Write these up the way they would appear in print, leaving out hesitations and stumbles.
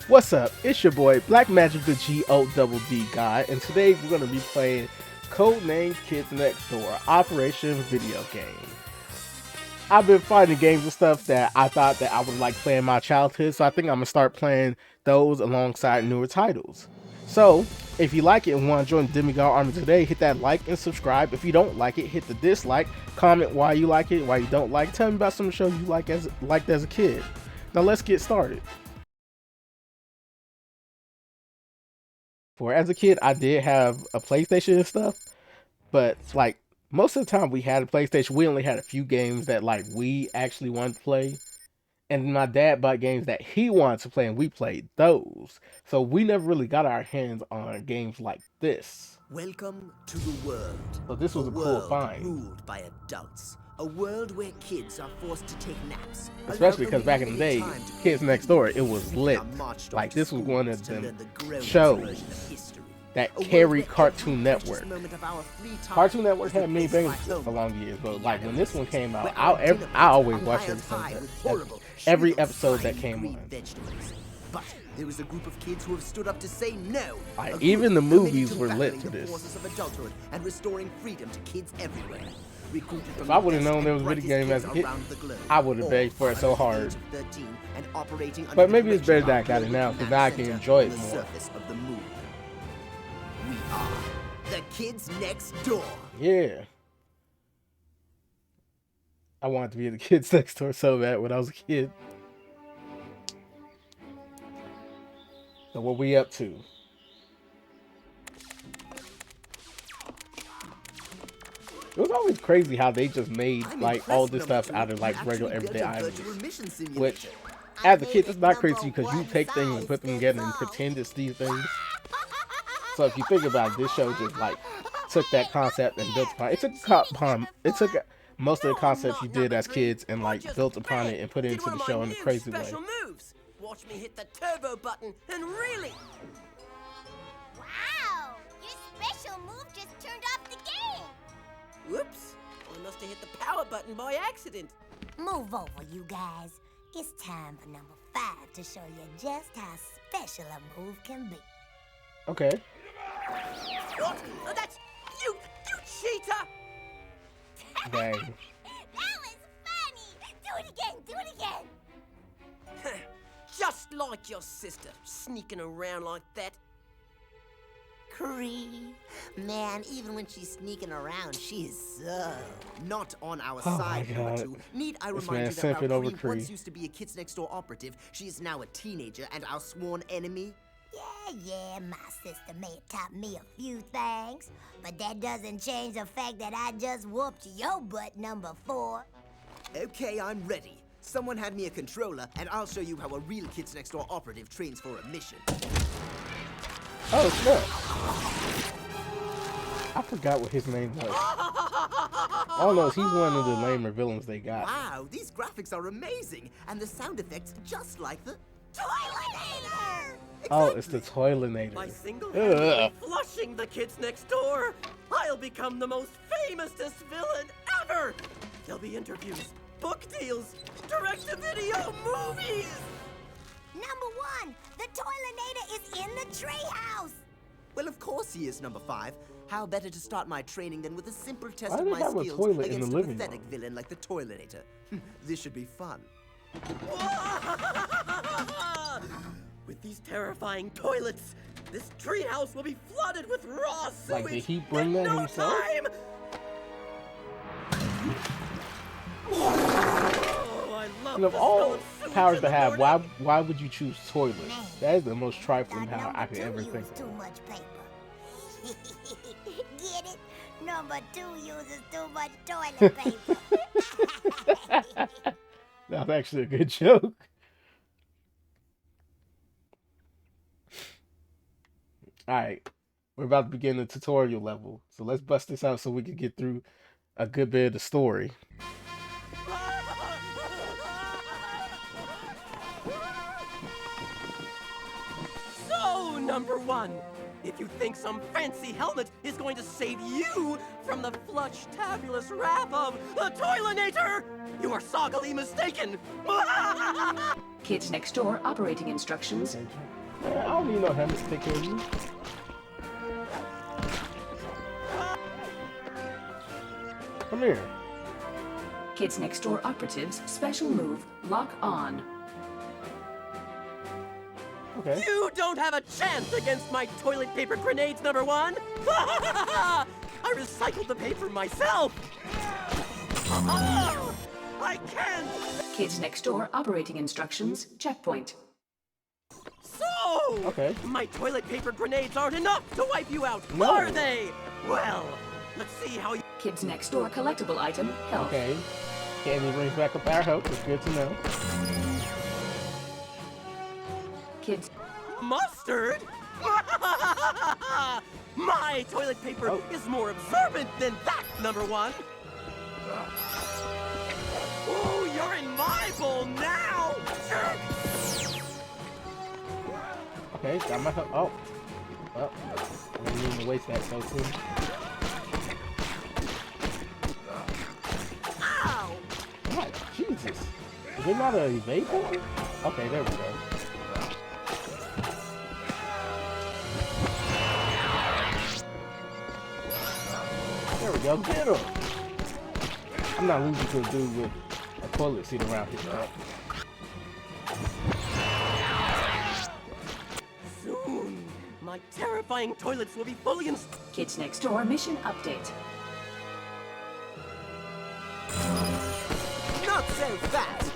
What's up? It's your boy Black Magic the GODD guy, and today we're gonna be playing Codename Kids Next Door Operation Video Game. I've been finding games and stuff that I thought that I would like playing in my childhood, so I think I'm gonna start playing those alongside newer titles. So, if you like it and want to join the Demigod Army today, hit that like and subscribe. If you don't like it, hit the dislike. Comment why you like it, why you don't like it. Tell me about some shows you liked as a kid. Now let's get started. For as a kid, I did have a PlayStation and stuff, but like most of the time we had a PlayStation, we only had a few games that like we actually wanted to play. And my dad bought games that he wanted to play, and we played those. So we never really got our hands on games like this. Welcome to the world. So this was a cool find. Ruled by adults. A world where kids are forced to take naps. Especially because back in the day, Kids Next Door, it was lit. Like this was one of them shows that carried Cartoon Network. Cartoon Network had many things for long years, but like when this one came out, I always watched every episode that came on. But there was a group of kids who have stood up to say no. Like, even the movies were lit for this. Of adulthood and restoring freedom to kids everywhere. If I would have known there was a video game as a kid, I would have begged for it so hard. But maybe it's better that I got it now, because now I can enjoy it more. We are the Kids Next Door. Yeah. I wanted to be the Kids Next Door so bad when I was a kid. So what we up to? It was always crazy how they just made like all this stuff out of like regular everyday items. Which, as a kid, that's not crazy because you take things and put them together and pretend it's these things. So if you think about it, this show just like took that concept and built upon it. It took most of the concepts you did as kids and like built upon it and put it into the show in a crazy way. Watch me hit the turbo button and really. Wow! Your special move just turned off the game. Whoops! I must have hit the power button by accident. Move over, you guys. It's time for number 5 to show you just how special a move can be. Okay. What? Oh, that's you cheater! Dang. That was funny. Do it again. Do it again. Just like your sister, sneaking around like that. Cree. Man, even when she's sneaking around, she is so not on our side. Number 2. Need I remind you that while Cree once used to be a Kids Next Door operative, she is now a teenager and our sworn enemy? Yeah, my sister may have taught me a few things, but that doesn't change the fact that I just whooped your butt, number 4. Okay, I'm ready. Someone hand me a controller, and I'll show you how a real Kids Next Door operative trains for a mission. Oh, snap. I forgot what his name was. All I know is he's one of the lamer villains they got. Wow, these graphics are amazing, and the sound effects just like the Toilinator! Oh, it's the Toilinator. By single-handedly flushing the Kids Next Door, I'll become the most famousest villain ever! There'll be interviews, book deals, direct-to-video movies! Number 1, the Toilinator is in the treehouse. Well, of course he is, number 5. How better to start my training than with a simple test Why of do my they have a skills toilet in against the a living pathetic room? villain like the Toilinator. This should be fun. With these terrifying toilets, this treehouse will be flooded with raw sewage. Like, did he bring that himself? Time. Oh, I love And of the all smell of sewage powers in to the have, morning. why would you choose toilets? That is the most trifling power I could ever think Too of. much paper. Get it? Number 2 uses too much toilet paper. That's actually a good joke. Alright, we're about to begin the tutorial level. So let's bust this out so we can get through a good bit of the story. So, number 1, If you think some fancy helmet is going to save you from the flush-tabulous wrath of the Toilinator, you are soggily mistaken. Kids Next Door operating instructions. Man, I don't need no helmet to take care of you. Come here. Kids Next Door operatives special move lock on. Okay. You don't have a chance against my toilet paper grenades, number one! I recycled the paper myself! I can't! Kids Next Door operating instructions checkpoint. So! Okay. My toilet paper grenades aren't enough to wipe you out, No. are they? Well, let's see how you... Kids Next Door collectible item health. Okay. Candy brings back up our health. It's good to know. Kids. Mustard? My toilet paper is more absorbent than that, number one. Oh, you're in my bowl now, jerk! Okay, got my health. Oh. Well, I didn't mean to waste that so soon. Ow! God, Jesus. Is it not an evade button? Okay, there we go. There we go, get him! I'm not losing to a dude with a toilet seat around his neck. Soon, my terrifying toilets will be fully installed. Kids Next Door mission update. Not so fast!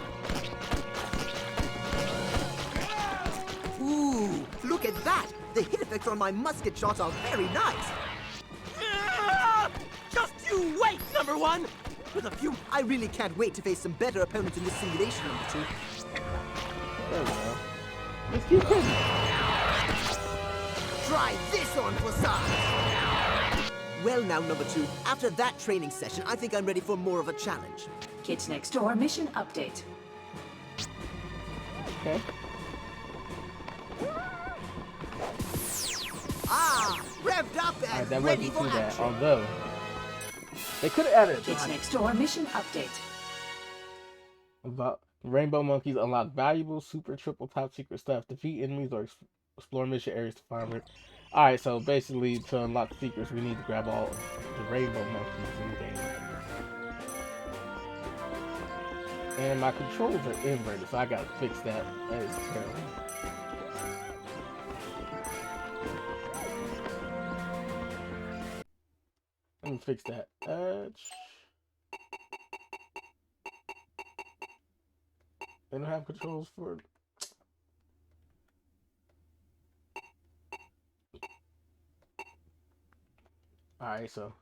Ooh, look at that! The hit effects on my musket shots are very nice! Just you wait, number one! With a few... I really can't wait to face some better opponents in this simulation, number two. There we go. Let's keep hitting. Try this on for size! Well now, number two, after that training session, I think I'm ready for more of a challenge. Kids Next Door mission update. Okay. Ah! Revved up and Alright, that ready wasn't for too bad. action! Although, they could have added Kids Next Door mission update. about Rainbow Monkeys unlock valuable super triple top secret stuff. Defeat enemies or explore mission areas to find it. Alright, so basically to unlock secrets, we need to grab all the Rainbow Monkeys in the game. And my controls are inverted, so I gotta fix that. That is terrible. Let me fix that. They don't have controls for. Alright, so.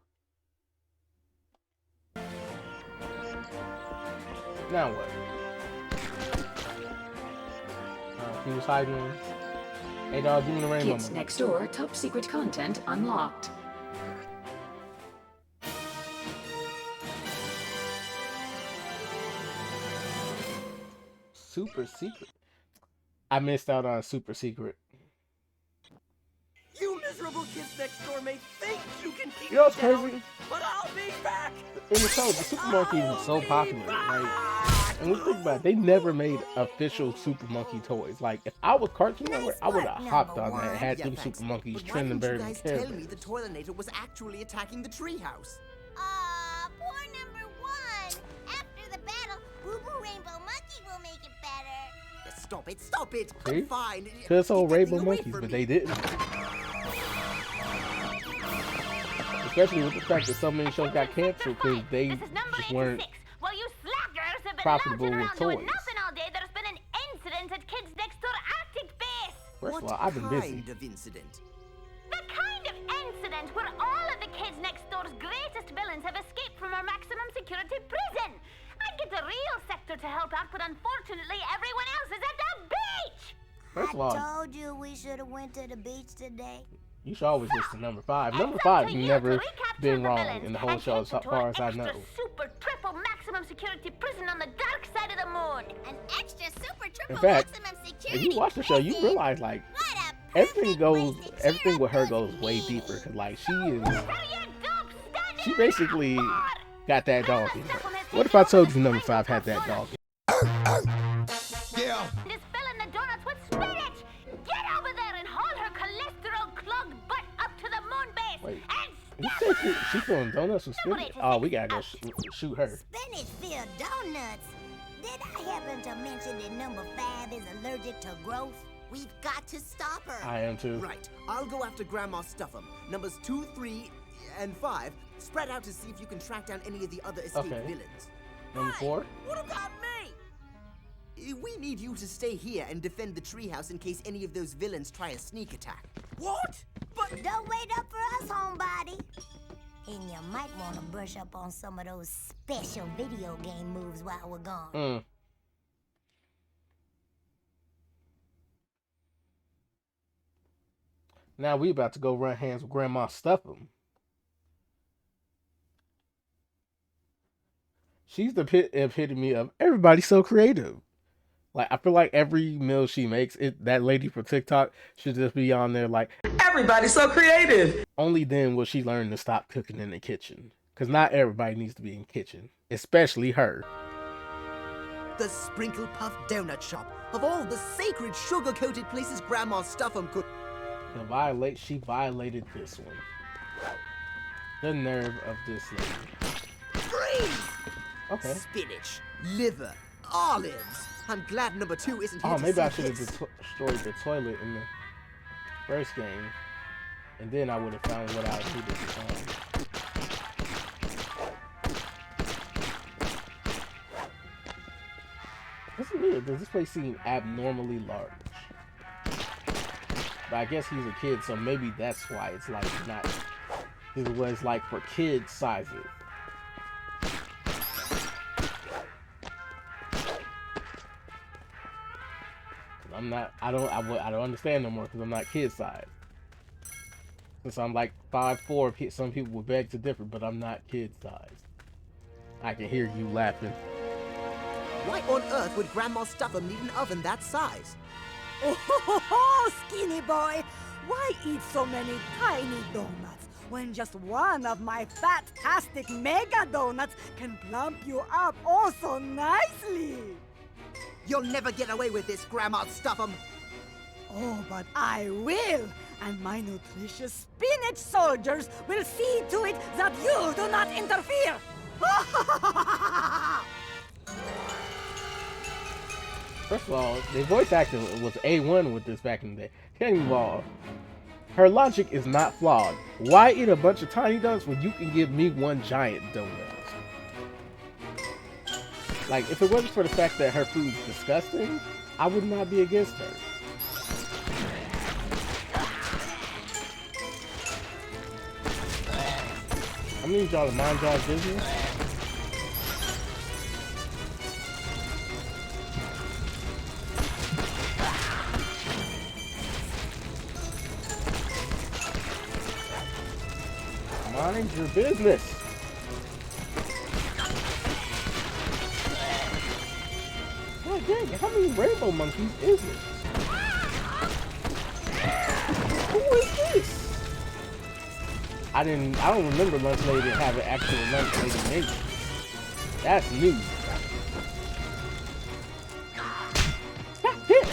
Now what? Who's hiding? Hey dog, give me the rainbow. Kids Next Door top secret content unlocked. Super secret. I missed out on a super secret. You miserable kids next door may think you can keep You know what's me down, crazy? but I'll be back! In the show, the Super Monkey was so popular, right? And we think about it, they never made official Super Monkey toys. Like, if I was Cartoon Network, I would have hopped on that and had them thanks. Super Monkeys But why trending didn't you very guys tell me carefully. the Toilinator was actually attacking the treehouse? Aw, poor number one. After the battle, Boo Boo Rainbow Monkey will make it better. Stop it, stop it! See? I'm fine. Could've sold Keep Rainbow getting away Monkeys, from but me. they didn't. Especially with the fact that so many shows got canceled because they This is number just weren't 86. Well, you slackers have been profitable lounging with around doing toys. nothing all day. There's been an incident at Kids Next Door Arctic Base. First of What all, I've been busy. kind of incident? The kind of incident where all of the Kids Next Door's greatest villains have escaped from our maximum security prison. I'd get the real sector to help out, but unfortunately everyone else is at the beach. First of all, I told you we should have went to the beach today. you should always listen to number 5. Number It's up 5 to you never to recapture been the wrong villains in the whole and show take as them to far an as I know. extra super triple maximum security prison on the dark side of the moon. An extra super triple In fact, maximum if security you watch the show, you prison? realize like What a everything with her goes way deeper. Cause like she basically got that dog in her. What if I told you number 5 had that dog? Yeah. This filling the donuts with spinach. Get over there and haul her cholesterol-clogged butt up to the moon base. Wait, and you say she filling donuts with spinach? Oh, we gotta go shoot her. Spinach-filled donuts? Did I happen to mention that number 5 is allergic to growth? We've got to stop her. I am too. Right. I'll go after Grandma Stuff'em. Numbers 2, 3, and 5. Spread out to see if you can track down any of the other escaped villains. Number 4? What about me? We need you to stay here and defend the treehouse in case any of those villains try a sneak attack. What? But don't wait up for us, homebody. And you might want to brush up on some of those special video game moves while we're gone. Now we about to go run hands with Grandma Stuff'em. She's the epitome of everybody's so creative. Like, I feel like every meal she makes, that lady from TikTok should just be on there like, everybody's so creative. Only then will she learn to stop cooking in the kitchen. Because not everybody needs to be in the kitchen. Especially her. The Sprinkle Puff Donut Shop. Of all the sacred sugar-coated places Grandma Stuff'em could... She violated this one. The nerve of this lady. Freeze! Okay. Spinach, liver, olives. I'm glad number 2 isn't here. Oh, maybe I should have destroyed the toilet in the first game, and then I would have found what I needed to find. What's weird? Does this place seem abnormally large? But I guess he's a kid, so maybe that's why it's like not. It was like for kids sizes. I don't understand no more because I'm not kid size. Since I'm like 5'4", some people would beg to differ, but I'm not kid size. I can hear you laughing. Why on earth would Grandma Stuff'em need an oven that size? Oh, skinny boy! Why eat so many tiny donuts when just one of my fantastic mega donuts can plump you up oh so nicely? You'll never get away with this, Grandma Stuff'em! Oh, but I will! And my nutritious spinach soldiers will see to it that you do not interfere! First of all, the voice acting was A1 with this back in the day. Second of all, her logic is not flawed. Why eat a bunch of tiny donuts when you can give me one giant donut? Like, if it wasn't for the fact that her food's disgusting, I would not be against her. I need y'all to mind y'all's business. Mind your business. God dang it, how many rainbow monkeys is it? Who is this? I don't remember Lunch Lady have an actual Lunch Lady name. That's new. God damn.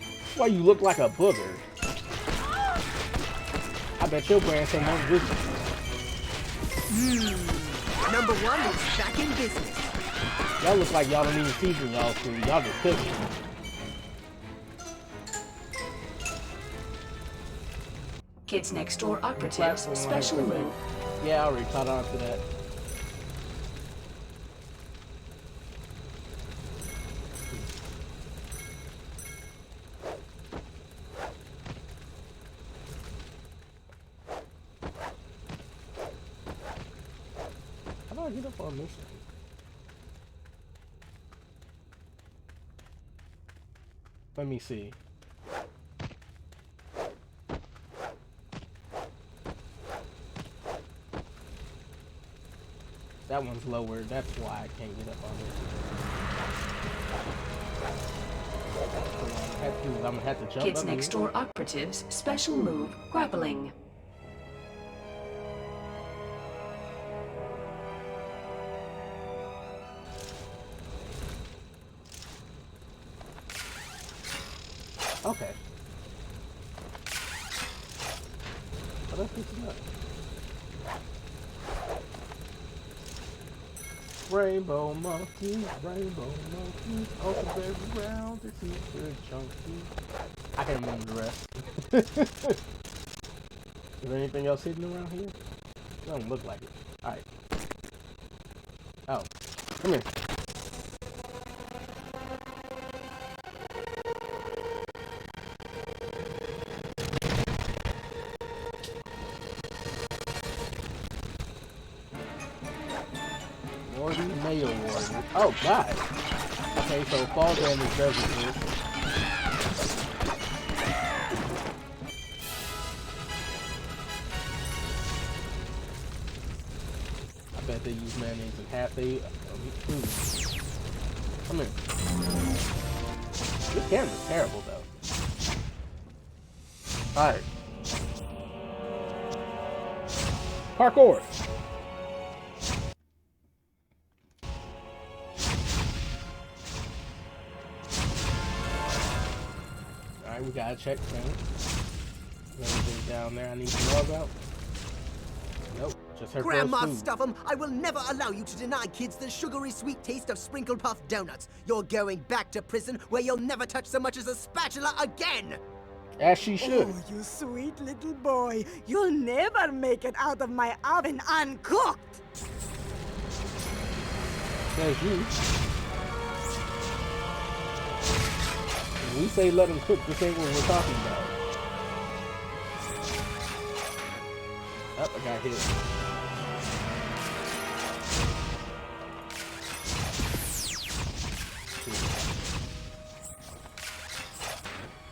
That's why you look like a booger. I bet your grandson knows this. Number 1 is back in business. Y'all look like y'all don't even season y'all food. Y'all just cooking. Kids Next Door Operatives Special Move. Yeah, I already caught on to that. How do I get up on this thing? Let me see. That one's lower, that's why I can't get up on I'm gonna have to jump Kids up Next here. Door operatives special move grappling. Okay. Oh, that's good enough. Rainbow monkeys, also very round, they're super chunky. I can't remember the rest. Is there anything else hidden around here? Doesn't look like it. Alright. Oh, come here. Mayo warrior. Oh god. Okay, so fall damage doesn't do. I bet they use mayonnaise in half they food. Come here. This camera's terrible though. Alright. Parkour. Alright, we got a checkpoint. Anything down there I need to know about? Nope, just her Grandma food. Stuff'em, I will never allow you to deny kids the sugary sweet taste of Sprinkle Puff donuts. You're going back to prison where you'll never touch so much as a spatula again! As she should. Oh, you sweet little boy. You'll never make it out of my oven uncooked. Says you. When we say let them cook, this ain't what we're talking about. Oh, I got hit.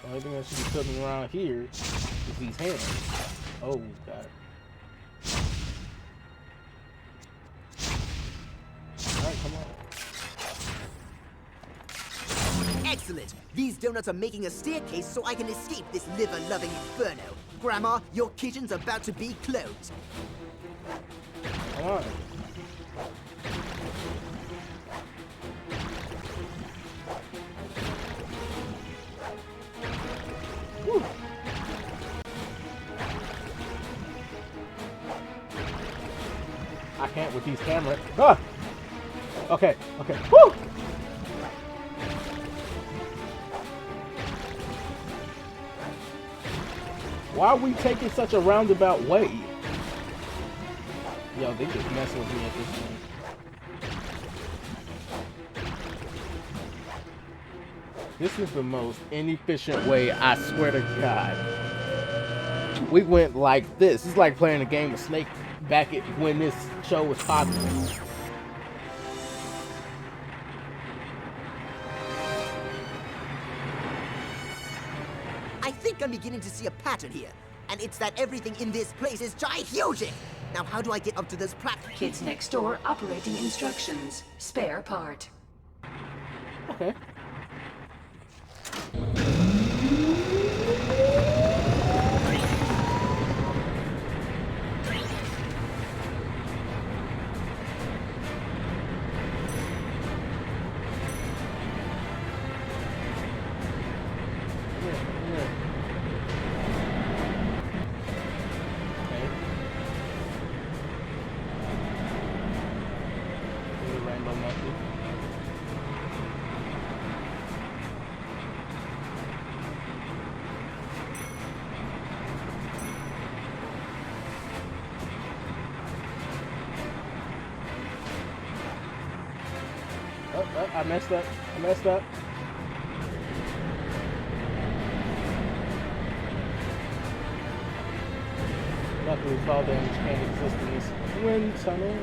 The only thing that should be cooking around here is these hands. Oh, God. Alright, come on. Excellent! These donuts are making a staircase so I can escape this liver-loving inferno. Grandma, your kitchen's about to be closed. Come on. Woo. I can't with these cameras. Ah! Okay, okay. Woo! Why are we taking such a roundabout way? Yo, they just messing with me at this point. This is the most inefficient way, I swear to God. We went like this. It's like playing a game of Snake back at when this show was popular. I think I'm beginning to see a pattern here. And it's that everything in this place is gigantic. Now how do I get up to this platform? Kids Next Door operating instructions. Spare part. Okay. I messed up. I messed up. Luckily, fall damage can't exist in this wind tunnel.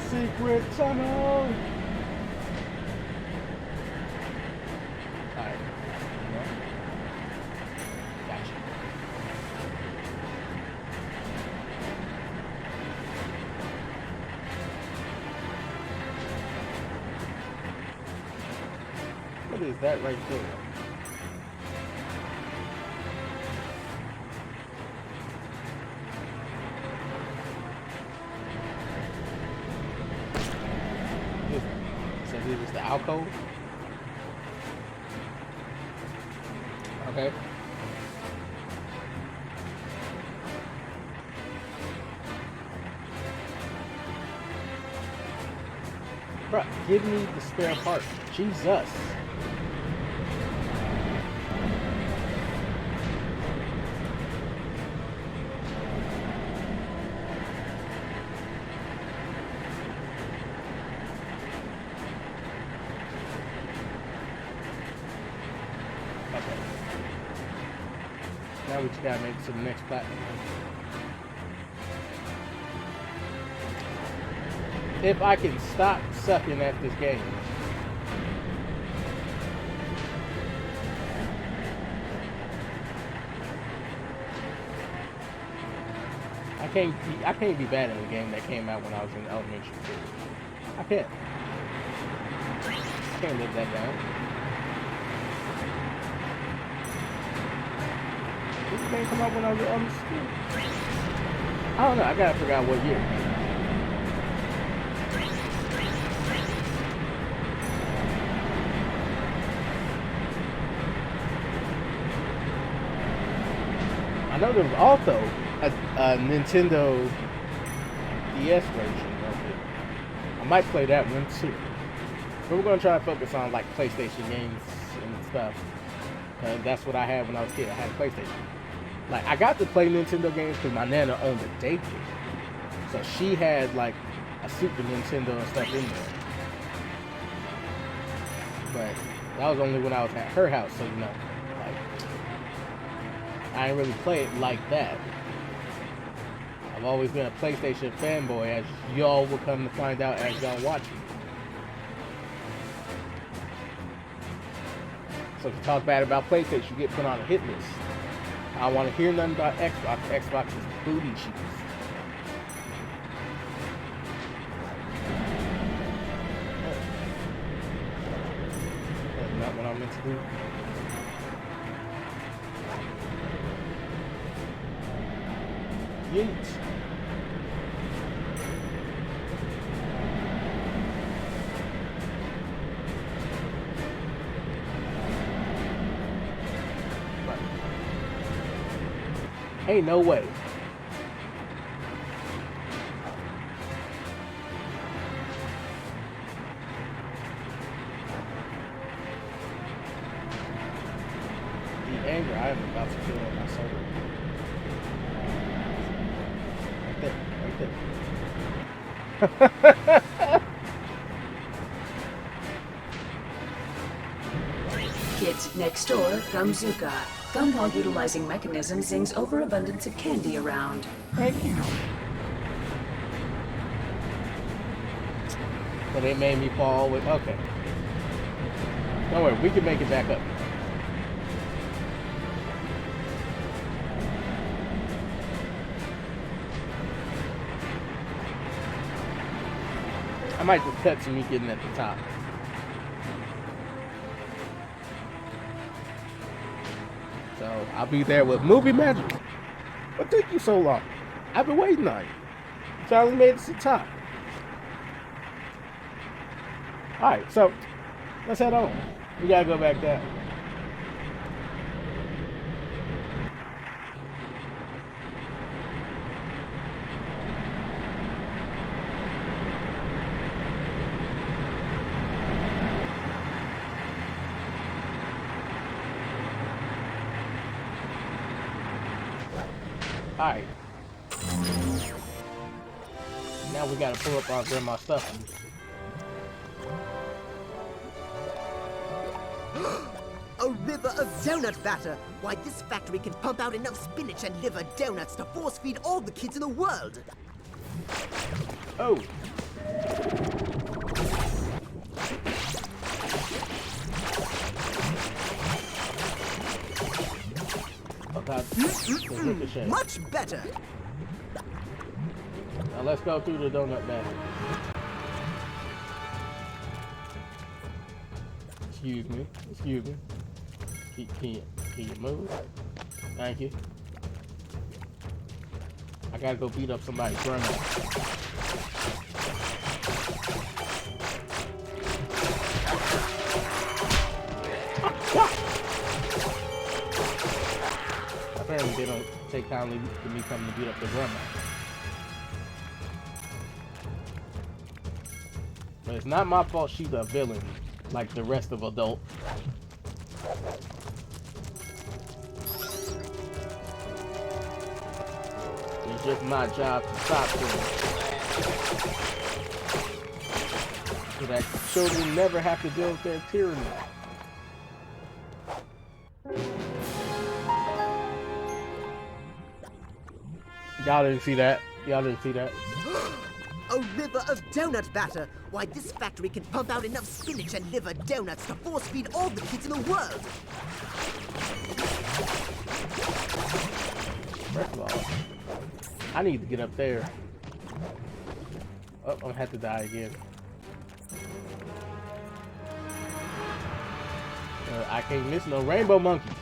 Secret tunnel. Alright. Gotcha. What is that right there? So this is the alcove? Okay. Bruh, give me the spare part. Jesus. Okay. Now we just gotta make it to the next platform. If I can stop sucking at this game. I can't be bad at a game that came out when I was in elementary school. I can't live that down. This game come out when I was in elementary school. I don't know, I gotta figure out what year. I know there was also a Nintendo DS version of it. I might play that one too. But we're gonna try to focus on like PlayStation games and stuff. That's what I had when I was a kid. I had a PlayStation. Like I got to play Nintendo games because my nana owned a daycare, so she had like a Super Nintendo and stuff in there. But that was only when I was at her house, so you know, like I didn't really play it like that. I've always been a PlayStation fanboy, as y'all will come to find out as y'all watching. So if you talk bad about PlayStation, you get put on a hit list. I don't want to hear nothing about Xbox. Xbox is booty cheeks. That's not what I'm meant to do. Yeet. Ain't no way. The anger I am about to feel in my soul. Right there. Kids Next Door, Gumzuka. Gumball utilizing mechanism sings overabundance of candy around. Thank you. But it made me fall with. Okay. Don't worry, we can make it back up. I might just cut to me getting at the top. So I'll be there with movie magic. What took you so long? I've been waiting on you. You finally made it to the top. Alright, so let's head on. We gotta go back down. Alright. Now we gotta pull up our grandma's stuff. A river of donut batter! Why, this factory can pump out enough spinach and liver donuts to force feed all the kids in the world! Oh! Much better! Now let's go through the donut battle. Excuse me. Excuse me. Can you move? Thank you. I gotta go beat up somebody's grandma. Apparently they don't take kindly to me coming to beat up their grandma. But it's not my fault she's a villain like the rest of adults. It's just my job to stop them. So that children never have to deal with their tyranny. Y'all didn't see that. Y'all didn't see that. A river of donut batter! Why, this factory can pump out enough spinach and liver donuts to force feed all the kids in the world! First of all, I need to get up there. Oh, I'm gonna have to die again. I can't miss no rainbow monkeys.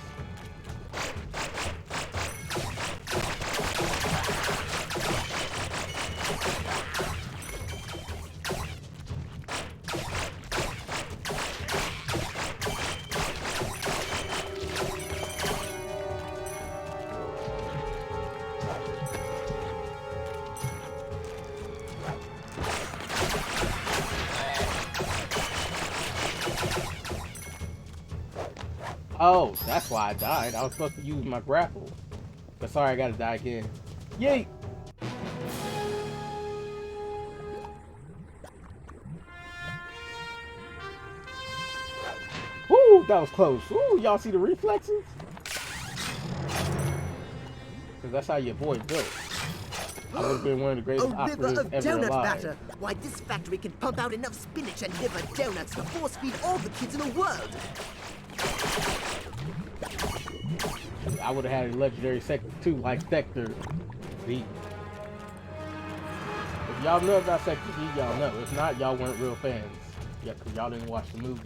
Oh, that's why I died. I was supposed to use my grapple. But sorry, I gotta die again. Yay! Woo, that was close. Woo, y'all see the reflexes? Because that's how your boy built. I would have been one of the greatest operators ever donut alive. batter! Why, this factory can pump out enough spinach and liver donuts to force feed all the kids in the world! I would have had a legendary sector too, like Sector Z. If y'all know about Sector Z, y'all know. If not, y'all weren't real fans. Yeah, because y'all didn't watch the movie.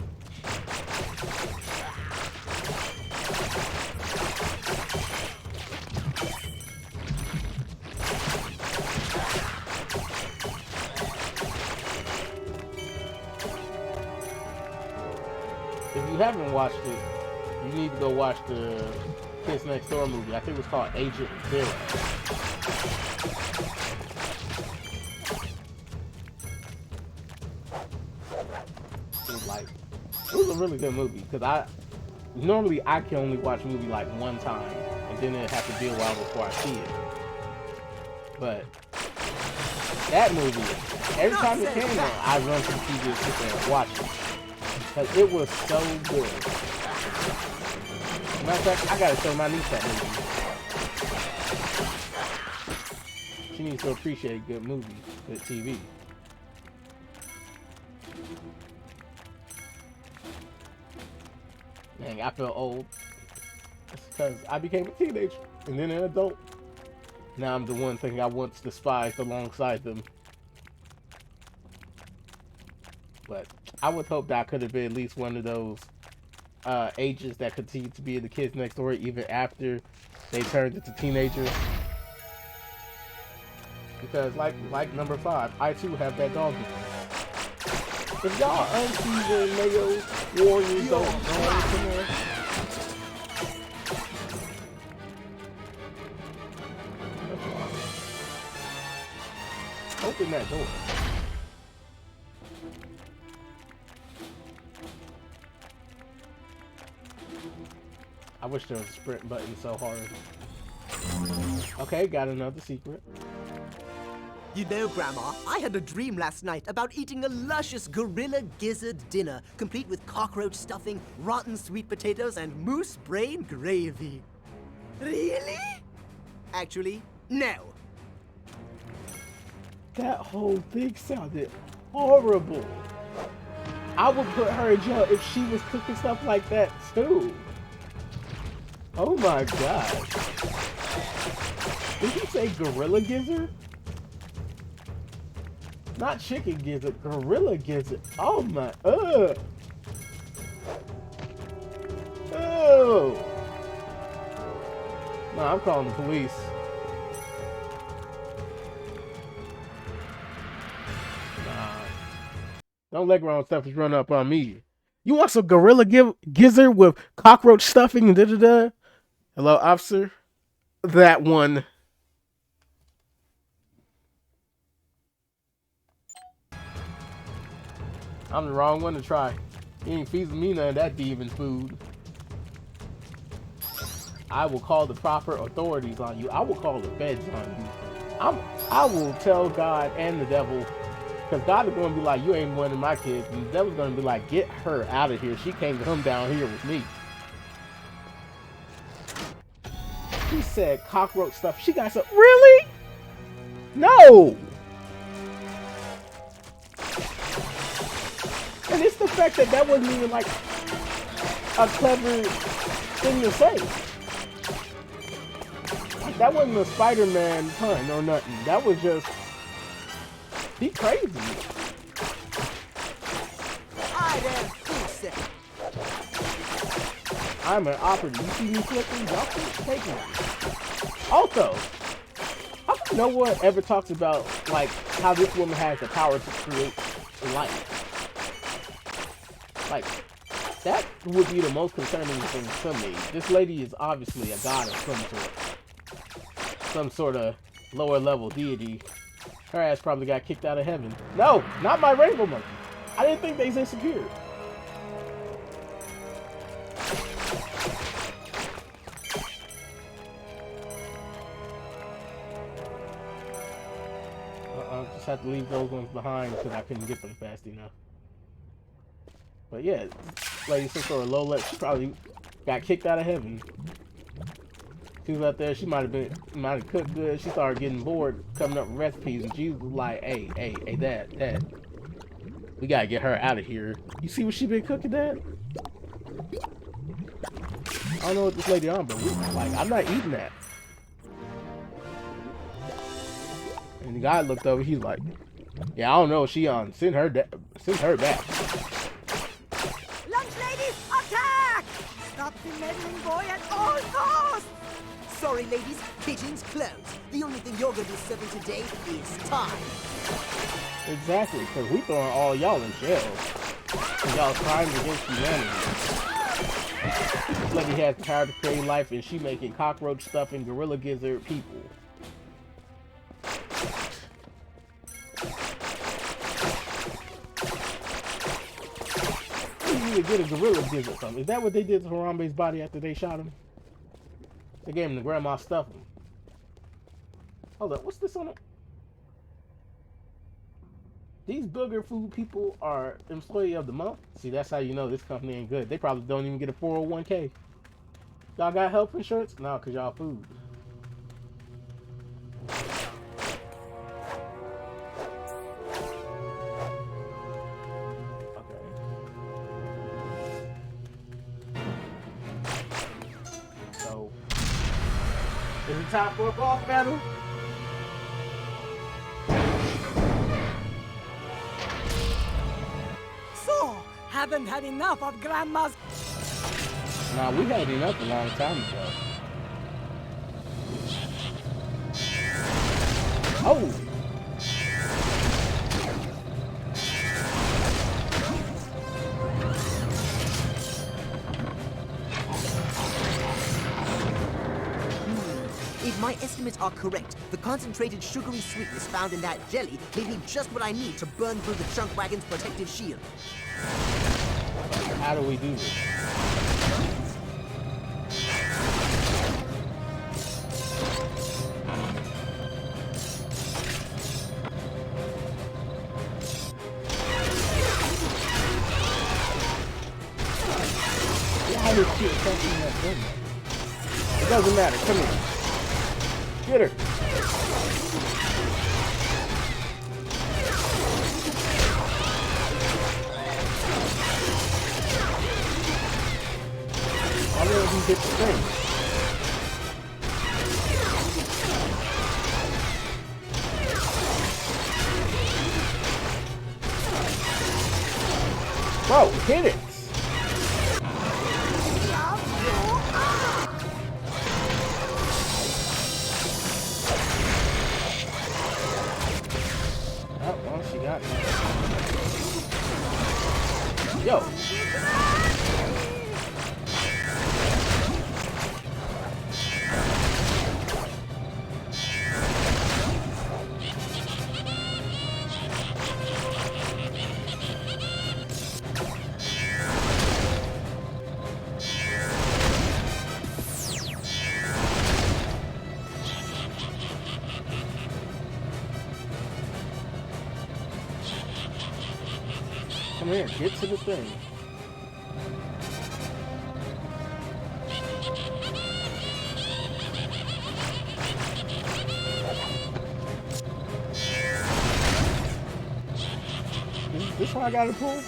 If you haven't watched it, you need to go watch the Kids Next Door movie. I think it was called Agent Zero. It was a really good movie because normally I can only watch a movie like one time and then it have to be a while before I see it. But that movie, every time it came on, I run to the TV and sit there and watch it because it was so good. Matter of fact, I gotta show my niece that movie. She needs to appreciate good movies, good TV. Dang, I feel old. It's because I became a teenager and then an adult. Now I'm the one thing I once despised alongside them. But I would hope that I could have been at least one of those ages that continue to be in the Kids Next Door even after they turned into teenagers. Because like number 5, I too have that dog. If y'all unseasoned male warriors don't know anything, open that door. I wish there was a sprint button so hard. Okay, got another secret. You know, Grandma, I had a dream last night about eating a luscious gorilla gizzard dinner, complete with cockroach stuffing, rotten sweet potatoes, and moose brain gravy. Really? Actually, no. That whole thing sounded horrible. I would put her in jail if she was cooking stuff like that too. Oh my god. Did you say gorilla gizzard? Not chicken gizzard, gorilla gizzard. Oh my, Oh. Nah, I'm calling the police. Nah. Don't let grown stuffers run up on me. You want some gorilla gizzard with cockroach stuffing and da-da-da? Hello, officer? That one. I'm the wrong one to try. You ain't feeding me none of that demon food. I will call the proper authorities on you. I will call the feds on you. I will tell God and the devil, because God is going to be like, you ain't one of my kids, and the devil's going to be like, get her out of here. She can't come down here with me. He said cockroach stuff. She got some. Really? No. And it's the fact that that wasn't even like a clever thing to say. Like, that wasn't a Spider-Man pun or nothing. That was just, he crazy. I don't think so. I'm an operative. You see me flipping? Y'all keep taking it. Also, how come no one ever talks about like how this woman has the power to create life? Like, that would be the most concerning thing to me. This lady is obviously a god of some sort. Some sort of lower level deity. Her ass probably got kicked out of heaven. No, not my rainbow monkey. I didn't think they disappeared. Just have to leave those ones behind because I couldn't get them fast enough. But yeah, lady, some sort of low level. She probably got kicked out of heaven. She was out there. She might have cooked good. She started getting bored, coming up with recipes, and Jesus was like, "Hey, Dad, we gotta get her out of here. You see what she been cooking, Dad? I don't know what this lady on, but like, I'm not eating that." And the guy looked over. He's like, "Yeah, I don't know what she on. Send her back." Lunch ladies, attack! Stop the meddling boy at all costs! Sorry, ladies, kitchen's closed. The only thing you're gonna be serving today is time. Exactly, because we throwing all y'all in jail for y'all's crimes against humanity. This lady has the power to create life, and she making cockroach stuff and gorilla gizzard people. To get a gorilla gizzard from. Is that what they did to Harambe's body after they shot him? They gave him the grandma stuffing. Hold up, what's this on it? These booger food people are employee of the month. See, that's how you know this company ain't good. They probably don't even get a 401k. Y'all got health insurance? No, because y'all food. Is it time for a boss battle? So, haven't had enough of Grandma's... Nah, we had enough a long time ago. Oh! If my estimates are correct, the concentrated sugary sweetness found in that jelly may be just what I need to burn through the chunk wagon's protective shield. How do we do this? How does she attack me that gun? It doesn't matter. Come here. Get her. I don't know if he hit the thing. Bro, hit it. here, get to the thing. This one I gotta pull?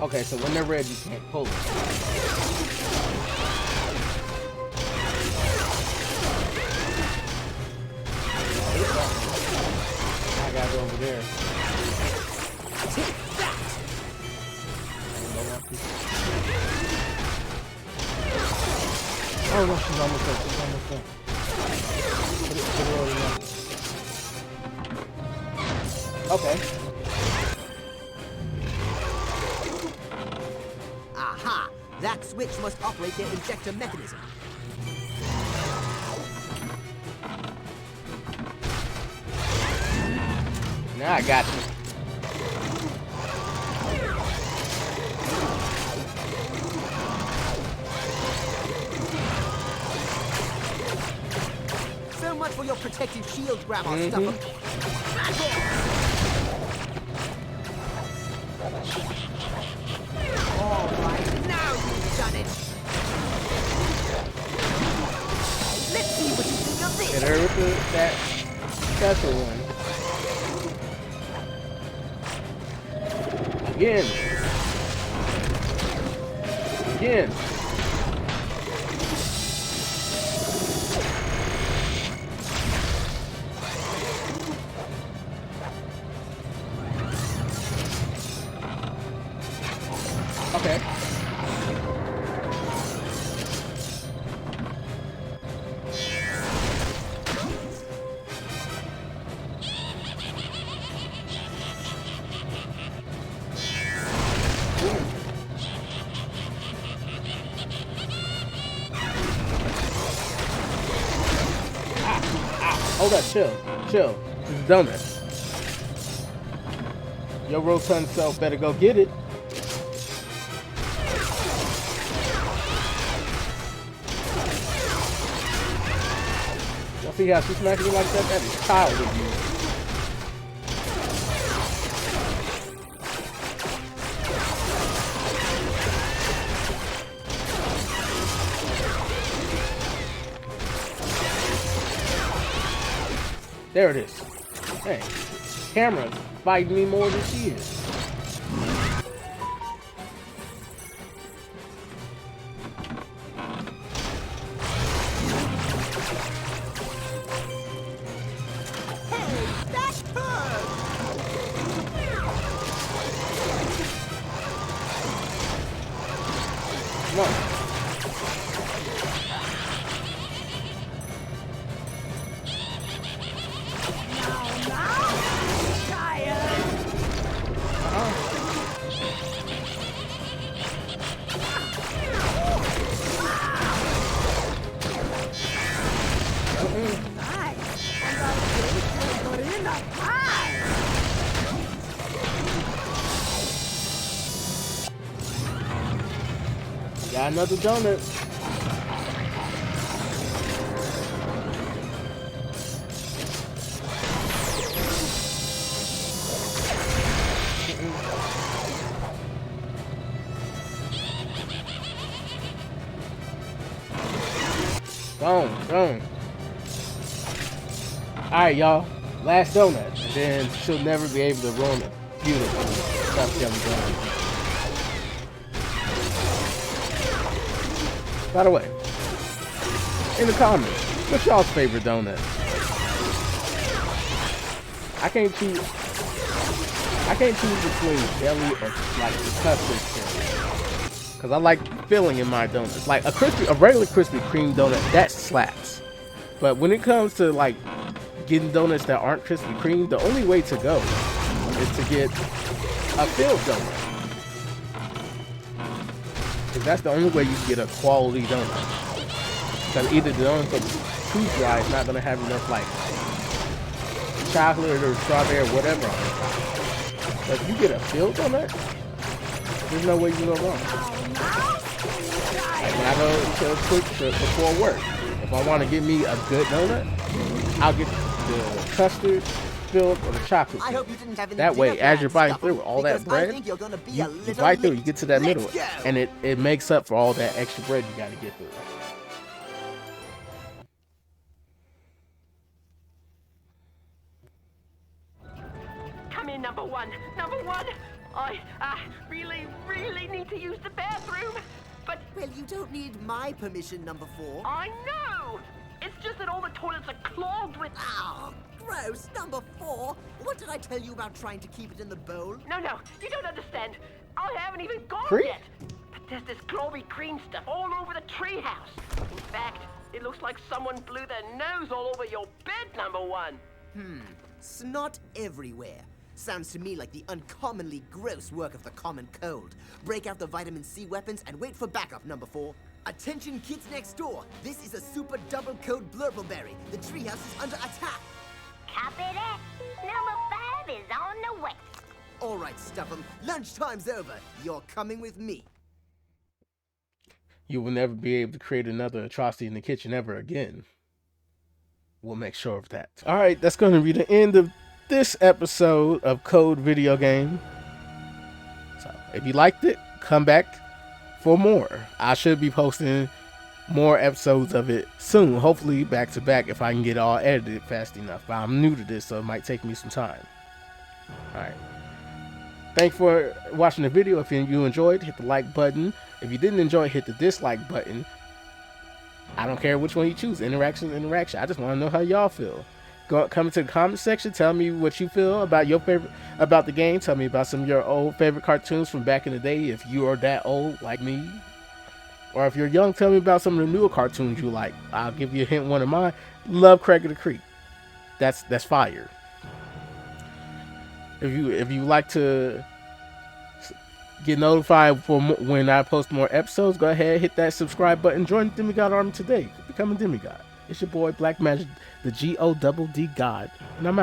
Okay, so when they're red, you can't pull it. I gotta go over there. Take that! Oh no, she's almost there. She's almost there. Put it over there. Okay. Aha! That switch must operate their injector mechanism. Now I got you. So much for your protective shield, Grandma Stuffer. All right, now you've done it. Let's see what you think of this. Hit her with that special one. Again. Again. Okay. Hold up, chill. This is donut. Your rotund self better go get it. Y'all see how she's smacking me like that? That is child of you. There it is. Hey, camera's fighting me more than she is. Come on. Got another donut. Gone. Alright, y'all. Last donut. And then she'll never be able to ruin it. Beautiful. Stuff done. By the way, in the comments, what's y'all's favorite donut? I can't choose between jelly or like the custard jelly. Cause I like filling in my donuts. Like a regular Krispy Kreme donut, that slaps. But when it comes to like getting donuts that aren't Krispy Kreme, the only way to go is to get a filled donut. Because that's the only way you can get a quality donut. Because either the donut that's too dry is not going to have enough like chocolate or strawberry or whatever on it. But if you get a filled donut, there's no way you can go wrong. Like when I go to a quick trip before work, if I want to get me a good donut, I'll get the custard filled or the chocolate. I hope you didn't have any that way, as you're biting Stuffle, through all that bread, you bite through, you get to that middle, go. and it makes up for all that extra bread you gotta get through. Come in, number one. Number one. I really need to use the bathroom. But Well, you don't need my permission, number 4. I know. It's just that all the toilets are clogged with. Oh, gross. Number 4. What did I tell you about trying to keep it in the bowl? No, you don't understand. I haven't even gone Cream? yet. But there's this globy green stuff all over the treehouse. In fact, it looks like someone blew their nose all over your bed, number one. Snot everywhere. Sounds to me like the uncommonly gross work of the common cold. Break out the vitamin C weapons and wait for backup, number 4. Attention kids next door. This is a super double code blurpleberry. The treehouse is under attack. Copy that. Number 5 is on the way. All right, Stuff'em. Lunchtime's over. You're coming with me. You will never be able to create another atrocity in the kitchen ever again. We'll make sure of that. All right, that's going to be the end of this episode of Code Video Game. So if you liked it, come back for more. I should be posting more episodes of it soon, hopefully back to back if I can get it all edited fast enough. But I'm new to this, so it might take me some time. All right. Thanks for watching the video. If you enjoyed, hit the like button. If you didn't enjoy, hit the dislike button. I don't care which one you choose. Interaction. I just want to know how y'all feel. Come into the comment section. Tell me what you feel about about the game. Tell me about some of your old favorite cartoons from back in the day, if you are that old like me. Or if you're young, tell me about some of the newer cartoons you like. I'll give you a hint. One of mine, love Craig of the Creek. That's fire. If you like to get notified for when I post more episodes, go ahead, hit that subscribe button. Join the Demigod Army today. Become a Demigod. It's your boy Black Magic, the GODD God, and I'm out.